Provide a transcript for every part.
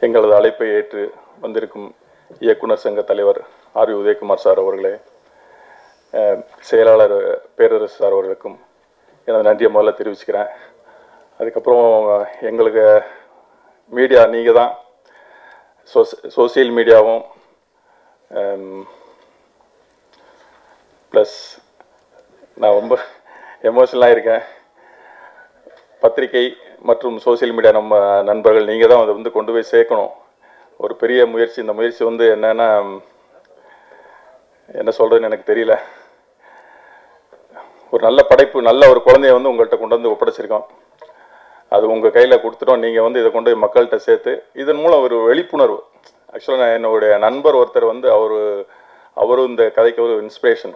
எங்களது அழைப்பை ஏற்று வந்திருக்கும் இயக்குனர் சங்க தலைவர் ஆர் உதயகுமார் சார் அவர்களே, செயலாளர் பேரரசு சார் அவர்களுக்கும் எனது நன்றியை முதல்ல தெரிவிச்சுக்கிறேன். அதுக்கப்புறம் எங்களுக்கு மீடியா நீங்கள் தான், சோசியல் மீடியாவும் ப்ளஸ் நான் ரொம்ப எமோஷனலாக இருக்கேன். பத்திரிகை மற்றும் சோசியல் மீடியா நம்ம நண்பர்கள் நீங்கள் தான் அதை கொண்டு போய் சேர்க்கணும். ஒரு பெரிய முயற்சி. இந்த முயற்சி என்னென்னா என்ன சொல்கிறதுன்னு எனக்கு தெரியல. ஒரு நல்ல படைப்பு, நல்ல ஒரு குழந்தைய உங்கள்கிட்ட கொண்டு வந்து ஒப்படைச்சிருக்கோம். அது உங்கள் கையில் கொடுத்துட்டோம். நீங்கள் இதை கொண்டு போய் மக்கள்கிட்ட சேர்த்து இதன் மூலம் ஒரு விழிப்புணர்வு. ஆக்சுவலாக என்னுடைய நண்பர் ஒருத்தர் அவரும் இந்த கதைக்கு ஒரு இன்ஸ்பிரேஷன்.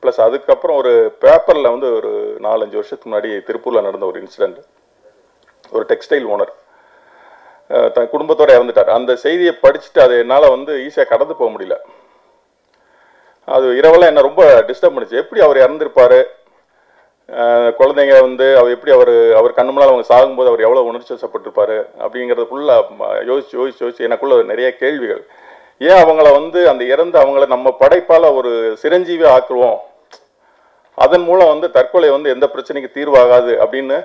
ப்ளஸ் அதுக்கப்புறம் ஒரு பேப்பரில் ஒரு 4-5 வருஷத்துக்கு முன்னாடி திருப்பூரில் நடந்த ஒரு இன்சிடெண்ட். ஒரு டெக்ஸ்டைல் ஓனர் தன் குடும்பத்தோடு இறந்துட்டார். அந்த செய்தியை படிச்சுட்டு அதை என்னால் ஈஸியாக கடந்து போக முடியல. அது இரவெல்லாம் என்ன ரொம்ப டிஸ்டர்ப் பண்ணிச்சு. எப்படி அவர் இறந்துருப்பார், குழந்தைங்க அவர் எப்படி அவர் கண்ணு முன்னால் அவங்க சாகும்போது அவர் எவ்வளோ உணர்ச்சி வசப்பட்டிருப்பார் அப்படிங்கிறது ஃபுல்லாக யோசிச்சு எனக்குள்ள நிறைய கேள்விகள். ஏன் அவங்கள அந்த இறந்து அவங்கள நம்ம படைப்பால் ஒரு சிரஞ்சீவி ஆக்குவோம், அதன் மூலம் தற்கொலை எந்த பிரச்சனைக்கு தீர்வாகாது அப்படின்னு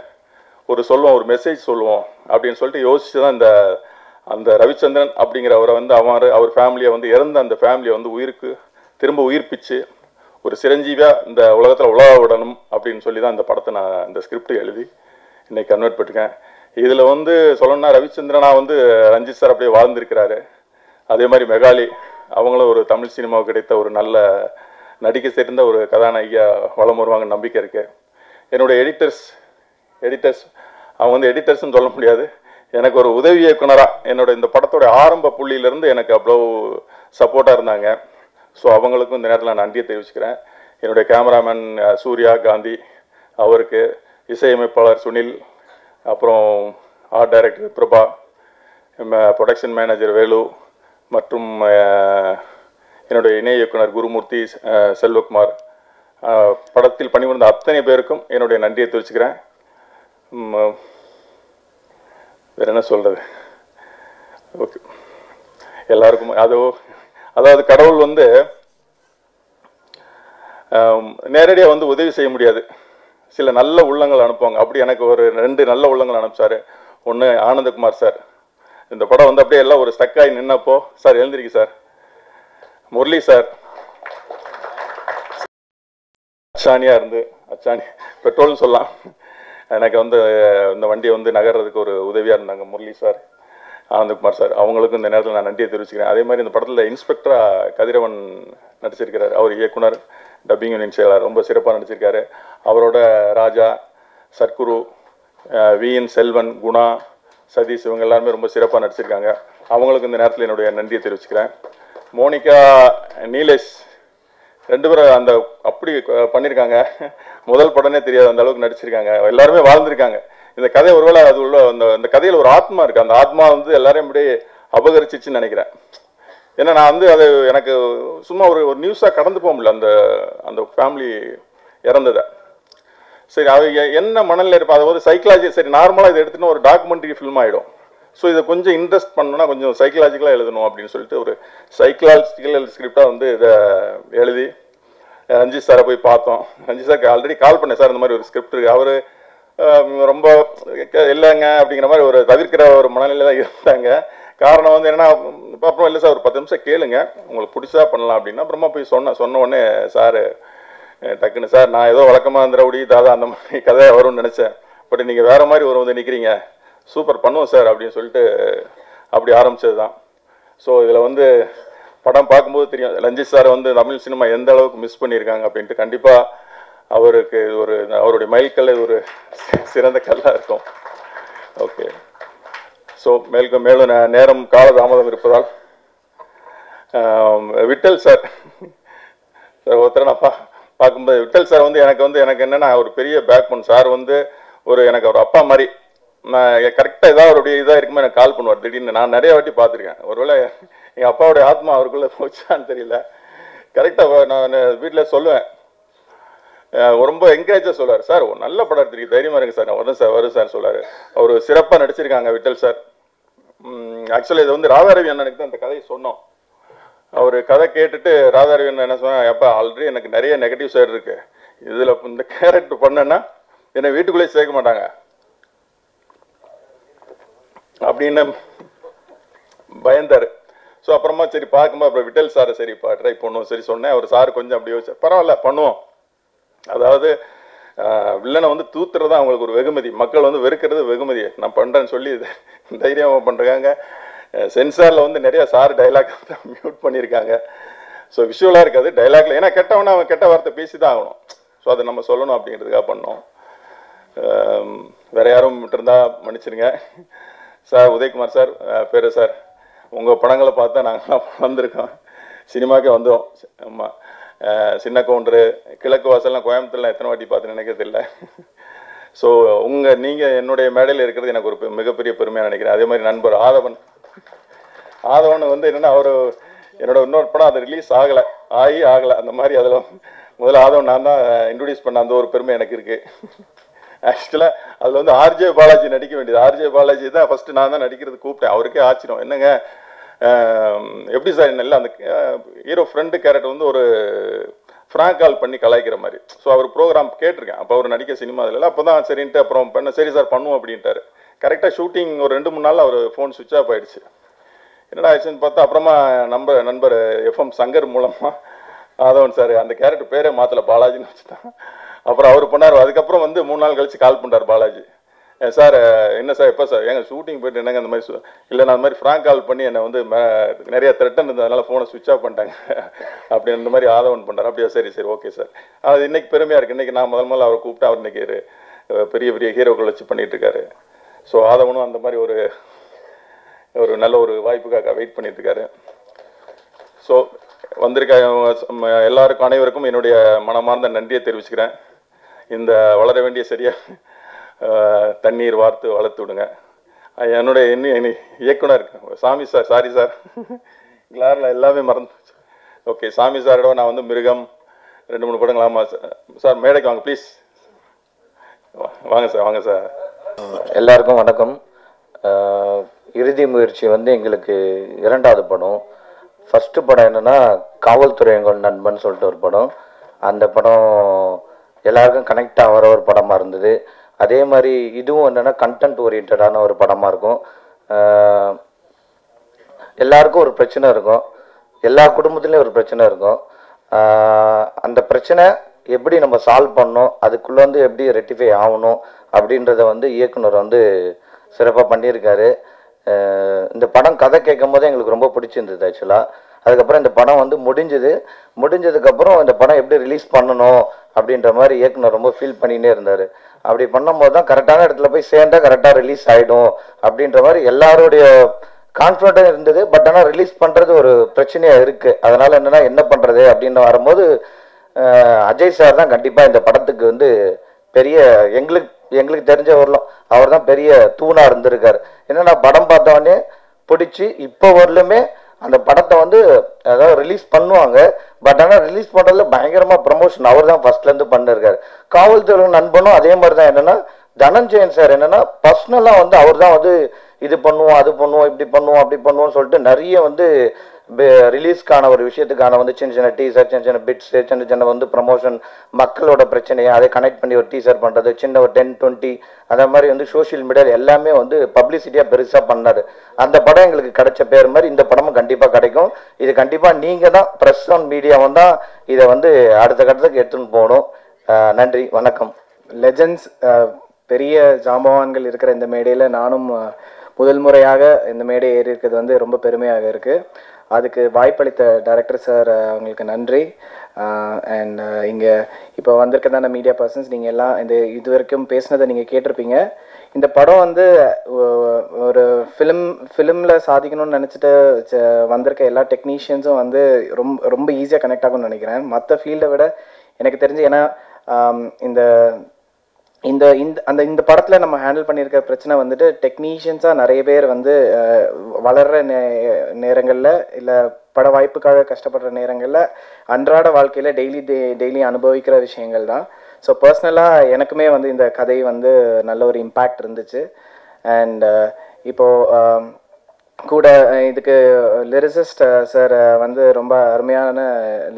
சொல்லுவோம், ஒரு மெசேஜ் சொல்லுவோம் அப்படின்னு சொல்லிட்டு யோசிச்சு தான் அந்த ரவிச்சந்திரன் அப்படிங்கிறவரை அவர் ஃபேமிலியை இறந்த அந்த ஃபேமிலியை உயிருக்கு திரும்ப உயிர்ப்பிச்சு ஒரு சிரஞ்சீவியாக இந்த உலகத்தில் உலக விடணும் அப்படின்னு சொல்லி தான் இந்த படத்தை நான் இந்த ஸ்கிரிப்ட் எழுதி இன்னைக்கு கன்வெர்ட் பண்ணிருக்கேன். இதில் சொல்லணும்னா ரவிச்சந்திரனா ரஞ்சித் சார் அப்படியே வாழ்ந்திருக்கிறாரு. அதே மாதிரி மெகாலி அவங்களும் ஒரு தமிழ் சினிமாவுக்கு கிடைத்த ஒரு நல்ல நடிக்க சேர்ந்த ஒரு கதாநாயகியா வளம் வருவாங்கன்னு நம்பிக்கை இருக்கு. என்னுடைய எடிட்டர்ஸ் அவங்க எடிட்டர்ஸ்ன்னு சொல்ல முடியாது, எனக்கு ஒரு உதவி இயக்குனராக என்னோட இந்த படத்தோட ஆரம்ப புள்ளியிலேருந்து எனக்கு அவ்வளோ சப்போர்ட்டாக இருந்தாங்க. ஸோ அவங்களுக்கும் இந்த நேரத்தில் நான் நன்றியை தெரிவிச்சுக்கிறேன். என்னுடைய கேமராமேன் சூர்யா காந்தி அவருக்கு, இசையமைப்பாளர் சுனில், அப்புறம் art director Prabha, production manager Velu மற்றும் என்னுடைய இணை இயக்குனர் குருமூர்த்தி, செல்வகுமார், படத்தில் பணிபுரிந்த அத்தனை பேருக்கும் என்னுடைய நன்றியை தெரிவிச்சுக்கிறேன். வேற என்ன சொல்றது, ஓகே எல்லாருக்கும் அதாவது கடவுள் நேரடியாக உதவி செய்ய முடியாது, சில நல்ல உள்ளங்கள் அனுப்புவாங்க. அப்படி எனக்கு ஒரு 2 நல்ல உள்ளங்கள் அனுப்பிச்சாரு. ஒன்று ஆனந்தகுமார் சார், இந்த படம் அப்படியே எல்லாம் ஒரு ஸ்டக்காகி நின்னப்போ, சார் எழுந்திருக்கு சார், முரளி சார் அச்சானியாக இருந்து, அச்சானி பெட்ரோல்னு சொல்லலாம், எனக்கு இந்த வண்டியை நகர்றதுக்கு ஒரு உதவியாக இருந்தாங்க முரளி சார், ஆனந்தகுமார் சார், அவங்களுக்கும் இந்த நேரத்தில் நான் நன்றியை தெரிவிச்சுக்கிறேன். அதே மாதிரி இந்த படத்தில் இன்ஸ்பெக்டராக கதிரவன் நடிச்சிருக்கிறார். அவர் இயக்குனர், டப்பிங் யூனியன் செயலாளர், ரொம்ப சிறப்பாக நடிச்சிருக்காரு. அவரோட ராஜா, சர்க்குரு, விஎன் செல்வன், குணா, சதீஷ் இவங்க எல்லாருமே ரொம்ப சிறப்பாக நடிச்சிருக்காங்க. அவங்களுக்கு இந்த நேரத்தில் என்னுடைய நன்றியை தெரிவிச்சுக்கிறேன். மோனிகா, நீலேஷ் 2 பேரும் அப்படி பண்ணியிருக்காங்க. முதல் படமே தெரியாது அந்த அளவுக்கு நடிச்சிருக்காங்க. எல்லாருமே வாழ்ந்திருக்காங்க. இந்த கதை ஒருவேளை அது உள்ள அந்த கதையில் ஒரு ஆத்மா இருக்கு. அந்த ஆத்மா எல்லாரையும் அப்படியே அபகரிச்சிச்சுன்னு நினைக்கிறேன். ஏன்னா நான் அது எனக்கு சும்மா ஒரு நியூஸாக கடந்து போக முடியல அந்த ஃபேமிலி இறந்ததை. சரி, அது என்ன மனநிலை இருப்பா, அதாவது சைக்காலஜி. சரி, நார்மலாக இதை எடுத்துன்னு ஒரு டாக்குமெண்ட்ரி ஃபில்ம் ஆகிடும். ஸோ இதை கொஞ்சம் இன்ட்ரெஸ்ட் பண்ணணும்னா கொஞ்சம் சைக்கலாஜிக்கலாக எழுதணும் அப்படின்னு சொல்லிட்டு ஒரு சைக்கலாஜிக்கல் ஸ்கிரிப்டாக இதை எழுதி ரஞ்சித் சாரை போய் பார்த்தோம். ரஞ்சித் சாருக்கு ஆல்ரெடி கால் பண்ணேன், சார் இந்த மாதிரி ஒரு ஸ்கிரிப்ட் இருக்குது. அவர் ரொம்ப இல்லைங்க அப்படிங்கிற மாதிரி ஒரு தவிர்க்கிற ஒரு மனநிலை தான் இருந்தாங்க. காரணம் என்னன்னா, அப்புறம் இல்லை சார் ஒரு 10 நிமிஷம் கேளுங்க, உங்களுக்கு பிடிச்சா பண்ணலாம் அப்படின்னா அப்புறமா போய் சொன்ன உடனே சார் டக்குன்னு, சார் நான் ஏதோ வழக்கமாக இருந்துட தாதா அந்த மாதிரி கதை வரும்னு நினச்சேன், பட் நீங்கள் வேறு மாதிரி ஒரு நிற்கிறீங்க, சூப்பர் பண்ணுவோம் சார் அப்படின்னு சொல்லிட்டு அப்படி ஆரம்பித்தது தான். ஸோ இதில் படம் பார்க்கும்போது தெரியும் ரஞ்சித் சார் தமிழ் சினிமா எந்த அளவுக்கு மிஸ் பண்ணியிருக்காங்க அப்படின்ட்டு. கண்டிப்பாக அவருக்கு அவருடைய மைல்கல் ஒரு சிறந்த கல்லாக இருக்கும். ஓகே, ஸோ மேலும் நேரம் கால தாமதம் இருப்பதால் விட்டல் சார் ஒருத்தர் நான் பார்க்கும்போது விட்டல் சார் எனக்கு என்னென்னா ஒரு பெரிய பேக் போன் சார் எனக்கு ஒரு அப்பா மாதிரி. நான் கரெக்டாக ஏதாவது அவருடைய இதாக இருக்குமே எனக்கு கால் பண்ணுவார் திடீர்னு. நான் நிறைய வாட்டி பார்த்துருக்கேன். ஒருவேளை எங்கள் அப்பாவுடைய ஆத்மா அவருக்குள்ளே போச்சான்னு தெரியல. கரெக்டாக நான் வீட்டில் சொல்லுவேன், ரொம்ப என்கரேஜாக சொல்லுவார், சார் நல்ல படம் எடுத்துருக்கு, தைரியமாக இருங்க சார், நான் வரும் சார் சொல்லுவார். அவர் சிறப்பாக நடிச்சிருக்காங்க விட்டல் சார். ஆக்சுவலி இது வந்து ராதாரவி அண்ணனுக்கு தான் இந்த கதையை சொன்னோம். அவர் கதை கேட்டுட்டு ராதாரவி அண்ணன் என்ன சொன்னா, எப்போ ஆல்ரெடி எனக்கு நிறைய நெகட்டிவ் சைடு இருக்கு, இதில் இந்த கேரக்டர் பண்ணேன்னா என்னை வீட்டுக்குள்ளேயே சேர்க்க மாட்டாங்க அப்படின்னு பயந்தார். ஸோ அப்புறமா சரி பார்க்கும்போது அப்புறம் விட்டல் சாரை சரி ட்ரை பண்ணுவோம் சரி சொன்னேன். அவர் சார் கொஞ்சம் அப்படி யோசிச்சு பரவாயில்ல பண்ணுவோம். அதாவது வில்லனை வந்து தூத்துறதா அவங்களுக்கு ஒரு வெகுமதி, மக்கள் வந்து வெறுக்கிறது வெகுமதி. நான் பண்ணுறேன்னு சொல்லி தைரியமாக பண்ணுறாங்க. சென்சாரில் வந்து நிறைய சார் டைலாக் மியூட் பண்ணியிருக்காங்க. ஸோ விஷுவலாக இருக்காது டைலாக்ல, ஏன்னா கெட்டவனா அவன் கெட்ட வார்த்தை பேசி தான் ஆகணும். ஸோ அதை நம்ம சொல்லணும் அப்படிங்கிறதுக்காக பண்ணோம். வேற யாரும் இருந்தா மன்னிச்சிருங்க. சார் உதயகுமார் சார் பேரு சார், உங்கள் படங்களை பார்த்தா நாங்கள்லாம் வந்திருக்கோம், சினிமாக்கே வந்தோம். ஆமாம், சின்ன கவுண்டரு, கிழக்கு வாசல்லாம் கோயம்புத்தூர்லாம் எத்தனை வாட்டி பார்த்து நினைக்கிறது இல்லை. ஸோ நீங்கள் என்னுடைய மேடையில் இருக்கிறது எனக்கு ஒரு மிகப்பெரிய பெருமையாக நினைக்கிறேன். அதே மாதிரி நண்பர் ஆதவன் வந்து என்னென்னா, அவர் என்னோட இன்னொரு படம் அது ரிலீஸ் ஆகலை அந்த மாதிரி அதில் முதல்ல ஆதவன் நான் தான் இன்ட்ரடியூஸ் பண்ண அந்த ஒரு பெருமை எனக்கு இருக்குது. ஆக்சுவலாக அதில் வந்து ஆர்ஜே பாலாஜி நடிக்க வேண்டியது, ஆர்ஜே பாலாஜி தான் ஃபஸ்ட்டு நான் தான் நடிக்கிறது கூப்பிட்டேன். அவருக்கே ஆச்சரியம், என்னங்க எப்படி சார் என்ன அந்த ஹீரோ ஃப்ரெண்டு கேரக்டர் வந்து ஒரு ஃப்ராங்க் கால் பண்ணி கலாய்க்கிற மாதிரி. ஸோ அவர் ப்ரோக்ராம் கேட்டிருக்கேன், அப்போ அவர் நடிக்க சினிமா இல்லை. அப்போ தான் சரின்ட்டு அப்புறம் பண்ண சரி சார் பண்ணுவோம் அப்படின்ட்டாரு. கரெக்டாக ஷூட்டிங் ஒரு 2-3 நாளில் அவர் ஃபோன் சுவிட்ச் ஆஃப் ஆகிடுச்சு. என்னடா ஆச்சுன்னு பார்த்தா அப்புறமா நண்பர் FM சங்கர் மூலமாக ஆதவன் சார் அந்த கேரக்டர் பேரே மாற்றலை, பாலாஜின்னு வச்சு தான் அப்புறம் அவர் பண்ணார். அதுக்கப்புறம் வந்து 3 நாள் கழிச்சு கால் பண்ணுறார் பாலாஜி, சார் என்ன சார் எப்போ சார் எங்கள் ஷூட்டிங் போய்ட்டு என்னங்க அந்த மாதிரி இல்லை நான் அந்த மாதிரி ஃப்ராங்க் கால் பண்ணி என்னை வந்து நிறைய த்ரெட்டன் இருந்ததுனால ஃபோனை சுவிட்ச் ஆஃப் பண்ணிட்டாங்க அப்படி அந்த மாதிரி ஆதவன் பண்ணுறாரு. அப்படியா சரி ஓகே சார். அது இன்னைக்கு பெருமையாக இருக்குது. இன்றைக்கி நான் முதல்ல அவர் கூப்பிட்டு அவர் இன்றைக்கி பெரிய பெரிய ஹீரோக்கள் வச்சு பண்ணிகிட்டு இருக்காரு. ஸோ ஆதவனும் அந்த மாதிரி ஒரு நல்ல ஒரு வாய்ப்புக்காக வெயிட் பண்ணிட்டு இருக்காரு. ஸோ வந்திருக்க எல்லாருக்கும் அனைவருக்கும் என்னுடைய மனமார்ந்த நன்றியை தெரிவிச்சுக்கிறேன். இந்த வளர வேண்டிய சரியா தண்ணீர் வார்த்து வளர்த்து விடுங்க. என்னுடைய இயக்குனர் சாமி சார், சாரி சார் கிளாரில் எல்லாமே மறந்து. ஓகே, சாமி சாரோட நான் வந்து மிருகம் 2-3 படங்கள். ஆமாம் சார், மேடைக்கு வாங்க ப்ளீஸ். வாங்க சார், வாங்க சார். எல்லாருக்கும் வணக்கம். இறுதி முயற்சி வந்து எங்களுக்கு 2வது படம். ஃபஸ்ட்டு படம் என்னென்னா காவல்துறை எங்கள் நண்பன் சொல்லிட்டு ஒரு படம். அந்த படம் எல்லாருக்கும் கனெக்ட் ஆகிற ஒரு படமாக இருந்தது. அதே மாதிரி இதுவும் என்னென்னா கண்டென்ட் ஓரியன்டான ஒரு படமாக இருக்கும். எல்லாருக்கும் ஒரு பிரச்சனை இருக்கும், எல்லா குடும்பத்துலேயும் ஒரு பிரச்சனை இருக்கும். அந்த பிரச்சனை எப்படி நம்ம சால்வ் பண்ணணும், அதுக்குள்ளே வந்து எப்படி ரெக்டிஃபை ஆகணும் அப்படின்றத வந்து இயக்குனர் வந்து சிறப்பாக பண்ணியிருக்காரு. இந்த படம் கதை கேட்கும் போதே எங்களுக்கு ரொம்ப பிடிச்சிருந்தது ஆக்சுவலாக. அதுக்கப்புறம் இந்த படம் வந்து முடிஞ்சதுக்கப்புறம் இந்த படம் எப்படி ரிலீஸ் பண்ணணும் அப்படின்ற மாதிரி இயக்குனர் ரொம்ப ஃபீல் பண்ணினே இருந்தார். அப்படி பண்ணும்போது தான் கரெக்டான இடத்துல போய் சேர்ந்தால் கரெக்டாக ரிலீஸ் ஆகிடும் அப்படின்ற மாதிரி எல்லாருடைய கான்ஃபிடென்ட்டாக இருந்தது. பட் ஆனால் ரிலீஸ் பண்ணுறது ஒரு பிரச்சனையாக இருக்குது. அதனால் என்னென்னா என்ன பண்ணுறது அப்படின்னு வரும்போது அஜய் சார் தான் கண்டிப்பாக இந்த படத்துக்கு வந்து பெரிய எங்களுக்கு தெரிஞ்ச வரலும் அவர் தான் பெரிய தூணாக இருந்திருக்கார். என்னென்னா படம் பார்த்தவொடனே பிடிச்சி இப்போ வரலுமே அந்த படத்தை வந்து அதாவது ரிலீஸ் பண்ணுவாங்க. பட் ஆனால் ரிலீஸ் பண்ணுறதுல பயங்கரமாக ப்ரமோஷன் அவர் தான் ஃபர்ஸ்ட்லேருந்து பண்ணிருக்காரு. காவல்துறை நண்பனும் அதே மாதிரி தான். என்னென்னா தனஞ்சயன் சார் என்னென்னா பர்சனலாக வந்து அவர் தான் வந்து இது பண்ணுவோம் அது பண்ணுவோம் இப்படி பண்ணுவோம் அப்படி பண்ணுவோம்னு சொல்லிட்டு நிறைய வந்து ரிலீஸ்க்கான ஒரு விஷயத்துக்கான வந்து சின்ன சின்ன டீசர், சின்ன சின்ன பிட்ஸ், சின்ன சின்ன வந்து ப்ரமோஷன், மக்களோட பிரச்சனையை அதை கனெக்ட் பண்ணி ஒரு டீசர் பண்ணுறது, சின்ன ஒரு 10-20 அந்த மாதிரி வந்து சோஷியல் மீடியாவில் எல்லாமே வந்து பப்ளிசிட்டியாக பெருசாக பண்ணார். அந்த படம் எங்களுக்கு கிடைச்ச பேர் மாதிரி இந்த படமும் கண்டிப்பாக கிடைக்கும். இது கண்டிப்பாக நீங்கள் தான் ப்ரெஸ் ஆன் மீடியாவும் தான் இதை வந்து அடுத்த கட்டத்துக்கு எடுத்துன்னு போகணும். நன்றி, வணக்கம். லெஜண்ட்ஸ் பெரிய ஜாம்பவான்கள் இருக்கிற இந்த மேடையில் நானும் முதல் முறையாக இந்த மேடை ஏறி இருக்கிறது வந்து ரொம்ப பெருமையாக இருக்குது. அதுக்கு வாய்ப்பளித்த டைரக்டர் சார் அவங்களுக்கு நன்றி. அண்ட் இங்கே இப்போ வந்திருக்கதான மீடியா பர்சன்ஸ் நீங்கள் எல்லாம் இது வரைக்கும் பேசுனதை நீங்கள் கேட்டிருப்பீங்க. இந்த படம் வந்து ஒரு ஃபிலிமில் சாதிக்கணும்னு நினச்சிட்டு வந்திருக்க எல்லா டெக்னீஷியன்ஸும் வந்து ரொம்ப ஈஸியாக கனெக்ட் ஆகும்னு நினைக்கிறேன் மற்ற ஃபீல்டை விட எனக்கு தெரிஞ்சு. ஏன்னா இந்த படத்தில் நம்ம ஹேண்டில் பண்ணியிருக்க பிரச்சனை வந்துட்டு டெக்னீஷியன்ஸாக நிறைய பேர் வந்து வளர்கிற நேரங்களில் இல்லை பட வாய்ப்புக்காக கஷ்டப்படுற நேரங்களில் அன்றாட வாழ்க்கையில் டெய்லி அனுபவிக்கிற விஷயங்கள் தான். ஸோ பர்சனலாக எனக்குமே வந்து இந்த கதை வந்து நல்ல ஒரு இம்பேக்ட் இருந்துச்சு. அண்ட் இப்போது கூட இதுக்கு லிரிசிஸ்ட் சார் வந்து ரொம்ப அருமையான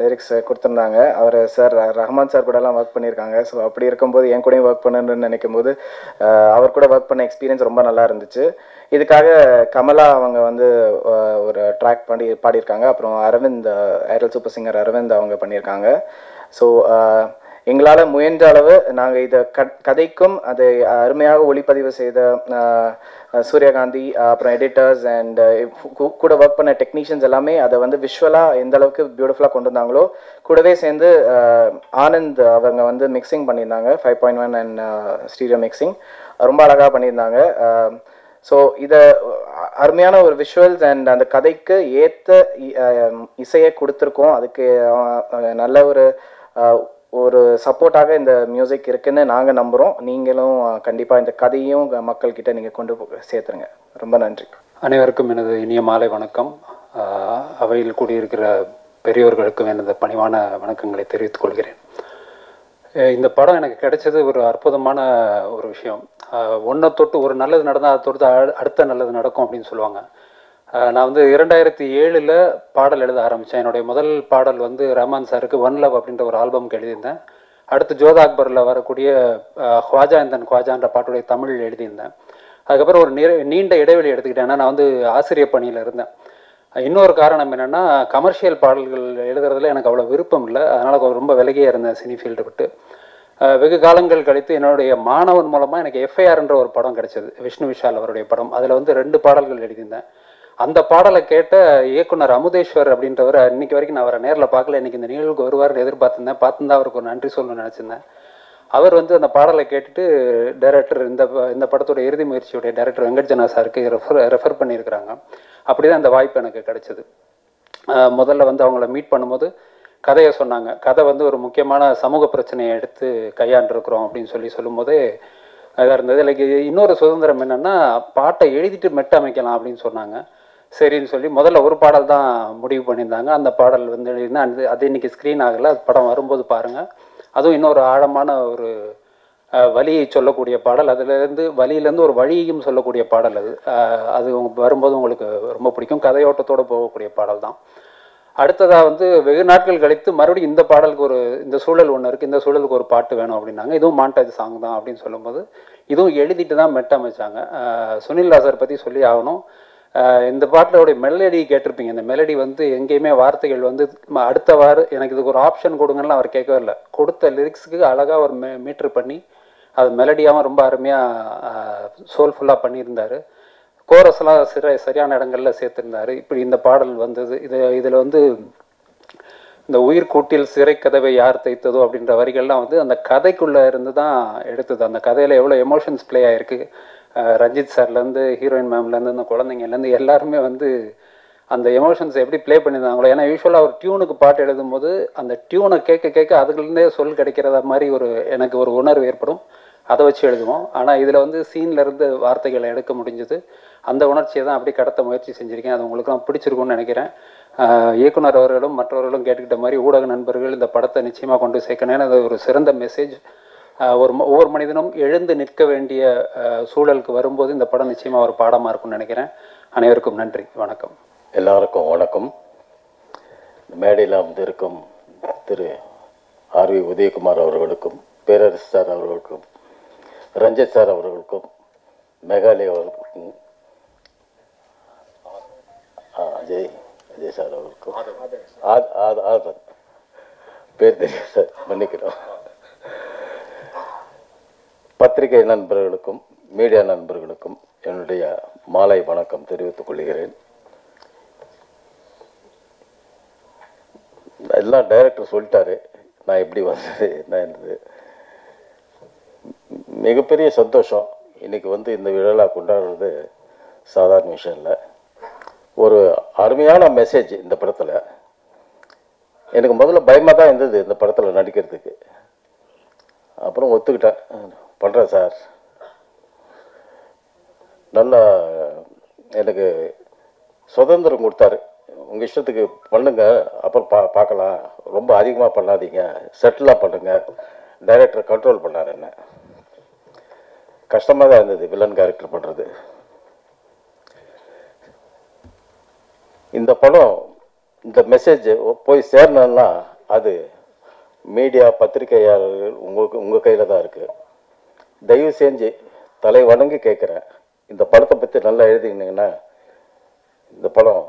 லிரிக்ஸ் கொடுத்துருந்தாங்க. அவர் சார் ரஹ்மான் சார் கூடலாம் ஒர்க் பண்ணியிருக்காங்க. ஸோ அப்படி இருக்கும்போது என் கூடயும் ஒர்க் பண்ணணும்னு நினைக்கும் போது அவர் கூட ஒர்க் பண்ண எக்ஸ்பீரியன்ஸ் ரொம்ப நல்லா இருந்துச்சு. இதுக்காக கமலா அவங்க வந்து ஒரு ட்ராக் பாடியிருக்காங்க. அப்புறம் Aravind, Airtel super singer Aravind அவங்க பண்ணியிருக்காங்க. ஸோ எங்களால் முயன்ற அளவு நாங்கள் இதை கதைக்கும் அதை அருமையாக ஒளிப்பதிவு செய்த சூரியகாந்தி, அப்புறம் எடிட்டர்ஸ் அண்ட் கூட ஒர்க் பண்ண டெக்னீஷியன்ஸ் எல்லாமே அதை வந்து விஷுவலாக எந்த அளவுக்கு பியூட்டிஃபுல்லாக கொண்டு வந்தாங்களோ, கூடவே சேர்ந்து ஆனந்த் அவங்க வந்து மிக்சிங் பண்ணியிருந்தாங்க. 5.1 அண்ட் ஸ்டீரியோ மிக்சிங் ரொம்ப அழகாக பண்ணியிருந்தாங்க. ஸோ இதை அருமையான ஒரு விஷுவல்ஸ் அண்ட் அந்த கதைக்கு ஏற்ற இசையை கொடுத்துருக்கோம். அதுக்கு நல்ல ஒரு சப்போர்ட்டாக இந்த மியூசிக் இருக்குன்னு நாங்கள் நம்புகிறோம். நீங்களும் கண்டிப்பாக இந்த கதையும் மக்கள்கிட்ட நீங்கள் கொண்டு சேர்த்துருங்க. ரொம்ப நன்றி. அனைவருக்கும் எனது இனிய மாலை வணக்கம். அவையில் கூடியிருக்கிற பெரியோர்களுக்கும் எனது பணிவான வணக்கங்களை தெரிவித்துக் கொள்கிறேன். இந்த படம் எனக்கு கிடைச்சது ஒரு அற்புதமான ஒரு விஷயம். ஒன்றை தொட்டு ஒரு நல்லது நடந்தால் அதை தொட்டு அடுத்த நல்லது நடக்கும் அப்படின்னு சொல்லுவாங்க. நான் வந்து 2007 பாடல் எழுத ஆரம்பித்தேன். என்னுடைய முதல் பாடல் வந்து ரஹ்மான் சாருக்கு ஒன் லவ் அப்படின்ற ஒரு ஆல்பம்க்கு எழுதியிருந்தேன். அடுத்து ஜோதா அக்பரில் வரக்கூடிய ख्वाजा இந்தன் ख्वाजाன்ற பாட்டுடைய தமிழ் எழுதியிருந்தேன். அதுக்கப்புறம் ஒரு நீண்ட இடைவெளி எடுத்துக்கிட்டேன். ஏன்னா நான் வந்து ஆசிரியர் பணியில் இருந்தேன். இன்னொரு காரணம் என்னென்னா, கமர்ஷியல் பாடல்கள் எழுதுறதுல எனக்கு அவ்வளோ விருப்பம் இல்லை. அதனால் ரொம்ப விலகியே இருந்தேன் சினி ஃபீல்டை விட்டு. வெகு காலங்கள் கழித்து என்னுடைய மாணவன் மூலமாக எனக்கு எஃப்ஐஆர்ன்ற ஒரு படம் கிடைச்சது, விஷ்ணு விஷால் அவருடைய படம். அதில் வந்து 2 பாடல்கள் எழுதியிருந்தேன். அந்த பாடலை கேட்ட இயக்குனர் அமுதேஸ்வர் அப்படின்றவர், இன்னைக்கு வரைக்கும் நான் அவரை நேரில் பார்க்கல, இன்னைக்கு இந்த நிகழ்வுக்கு வருவார்னு எதிர்பார்த்திருந்தேன். பார்த்துருந்தா அவருக்கு ஒரு நன்றி சொல்லணும்னு நினச்சிருந்தேன். அவர் வந்து அந்த பாடலை கேட்டுட்டு டைரக்டர், இந்த படத்தோட இறுதி முயற்சியுடைய டைரக்டர் வெங்கட்ஜனா சாருக்கு ரெஃபர் பண்ணியிருக்கிறாங்க. அப்படி தான் அந்த வாய்ப்பு எனக்கு கிடைச்சது. முதல்ல வந்து அவங்கள மீட் பண்ணும்போது கதையை சொன்னாங்க. கதை வந்து ஒரு முக்கியமான சமூக பிரச்சனையை எடுத்து கையாண்டிருக்கிறோம் அப்படின்னு சொல்லும்போதே இதாக இருந்தது. எனக்கு இன்னொரு சுதந்திரம் என்னென்னா, பாட்டை எழுதிட்டு மெட்டு அமைக்கலாம் அப்படின்னு சொன்னாங்க. சரின்னு சொல்லி முதல்ல ஒரு பாடல் தான் முடிவு பண்ணியிருந்தாங்க. அந்த பாடல் வந்து அது இன்னைக்கு ஸ்க்ரீன் ஆகலை. அது படம் வரும்போது பாருங்கள். அதுவும் இன்னொரு ஆழமான ஒரு வலியை சொல்லக்கூடிய பாடல். அதுலேருந்து வலியிலேருந்து ஒரு வழியையும் சொல்லக்கூடிய பாடல். அது வரும்போது உங்களுக்கு ரொம்ப பிடிக்கும். கதையோட்டத்தோடு போகக்கூடிய பாடல் தான். அடுத்ததாக வந்து வெகு நாட்கள் கழித்து மறுபடியும் இந்த பாடலுக்கு இந்த சூழல் ஒன்று இருக்குது, இந்த சூழலுக்கு ஒரு பாட்டு வேணும் அப்படின்னாங்க. இதுவும் மாண்டாஜ் சாங் தான் அப்படின்னு சொல்லும்போது இதுவும் எழுதிட்டு தான் மெட்டமைச்சாங்க. சுனில் தாசர் பற்றி சொல்லி ஆகணும். இந்த பாட்டோடைய மெலடி கேட்டிருப்பீங்க. இந்த மெலடி வந்து எங்கேயுமே வார்த்தைகள் வந்து அடுத்த எனக்கு இதுக்கு ஒரு ஆப்ஷன் கொடுங்கன்னு அவர் கேட்கவே இல்லை. கொடுத்த லிரிக்ஸுக்கு அழகாக ஒரு மீட்ரு பண்ணி அது மெலடியாகவும் ரொம்ப அருமையாக சோல்ஃபுல்லாக பண்ணியிருந்தார். கோரஸ்லாம் சரியான இடங்கள்ல சேர்த்துருந்தாரு. இப்படி இந்த பாடல் வந்தது. இதில் வந்து இந்த உயிர் கூட்டில் சிறை கதவை யார் தைத்ததோ அப்படின்ற வரிகள்லாம் வந்து அந்த கதைக்குள்ளே இருந்து தான் எடுத்தது. அந்த கதையில் எவ்வளோ எமோஷன்ஸ் ப்ளே ஆகிருக்கு. ரஞ்சித் சார்லேருந்து, ஹீரோயின் மேம்லேருந்து, இந்த குழந்தைங்கலேருந்து எல்லாருமே வந்து அந்த எமோஷன்ஸ் எப்படி ப்ளே பண்ணியிருந்தாங்களோ. ஏன்னா யூஸ்வலாக ஒரு டியூனுக்கு பாட்டு எழுதும் போது அந்த டியூனை கேட்க அதுலேருந்தே சொல் கிடைக்கிறத மாதிரி எனக்கு ஒரு உணர்வு ஏற்படும். அதை வச்சு எழுதுவோம். ஆனால் இதில் வந்து சீன்லேருந்து வார்த்தைகளை எடுக்க முடிஞ்சது. அந்த உணர்ச்சியை தான் அப்படி கடத்த முயற்சி செஞ்சுருக்கேன். அது உங்களுக்குலாம் பிடிச்சிருக்கும்னு நினைக்கிறேன். இயக்குனர் அவர்களும் மற்றவர்களும் கேட்டுக்கிட்ட மாதிரி ஊடக நண்பர்கள் இந்த படத்தை நிச்சயமாக கொண்டு சேர்க்கணும். ஏன்னா அது ஒரு சிறந்த மெசேஜ். ஒவ்வொரு மனிதனும் எழுந்து நிற்க வேண்டிய சூழலுக்கு வரும்போது இந்த படம் நிச்சயமாக ஒரு பாடமாக இருக்கும்னு நினைக்கிறேன். அனைவருக்கும் நன்றி, வணக்கம். எல்லாருக்கும் வணக்கம். மேடையில் வந்து இருக்கும் திரு ஆர்வி உதயகுமார் அவர்களுக்கும், பேரரசு சார் அவர்களுக்கும், ரஞ்சித் சார் அவர்களுக்கும், மேகாலயா அவர்களுக்கும், அஜய் சார் அவர்களுக்கும், ஆதன் பேர் தெரியும் சார், மன்னிக்கிறோம், பத்திரிகை நண்பர்களுக்கும் மீடியா நண்பர்களுக்கும் என்னுடைய மாலை வணக்கம் தெரிவித்துக் கொள்கிறேன். எல்லாம் டைரக்டர் சொல்லிட்டாரு, நான் எப்படி வந்தது என்ன இருந்தது. மிகப்பெரிய சந்தோஷம். இன்னைக்கு வந்து இந்த விழா கொண்டாடுறது சாதாரண விஷயம் இல்லை. ஒரு அருமையான மெசேஜ் இந்த படத்தில். எனக்கு முதல்ல பயமாக தான் இருந்தது இந்த படத்தில் நடிக்கிறதுக்கு. அப்புறம் ஒத்துக்கிட்டேன், பண்ணுறேன் சார். நல்லா எனக்கு சுதந்திரம் கொடுத்தாரு. உங்கள் இஷ்டத்துக்கு பண்ணுங்க, அப்புறம் பார்க்கலாம், ரொம்ப அதிகமாக பண்ணாதீங்க, செட்டிலாக பண்ணுங்க. டைரக்டர் கண்ட்ரோல் பண்ணார். என்ன கஷ்டமாக தான் இருந்தது வில்லன் கேரக்டர் பண்ணுறது. இந்த படம் இந்த மெசேஜ் போய் சேரணும்னா அது மீடியா பத்திரிகையாளர்கள் உங்கள் கையில் தான் இருக்குது. தயவு செஞ்சு தலை வணங்கி கேட்குறேன், இந்த படத்தை பற்றி நல்லா எழுதினீங்கன்னா இந்த படம்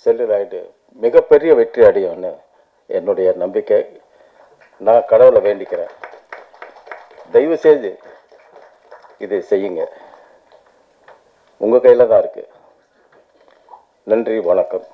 செல்லில் ஆகிட்டு மிகப்பெரிய வெற்றி அடையும்னு என்னுடைய நம்பிக்கை. நான் கடவுளை வேண்டிக்கிறேன், தயவு செஞ்சு இதை செய்யுங்க. உங்கள் கையில் தான் இருக்குது. நன்றி, வணக்கம்.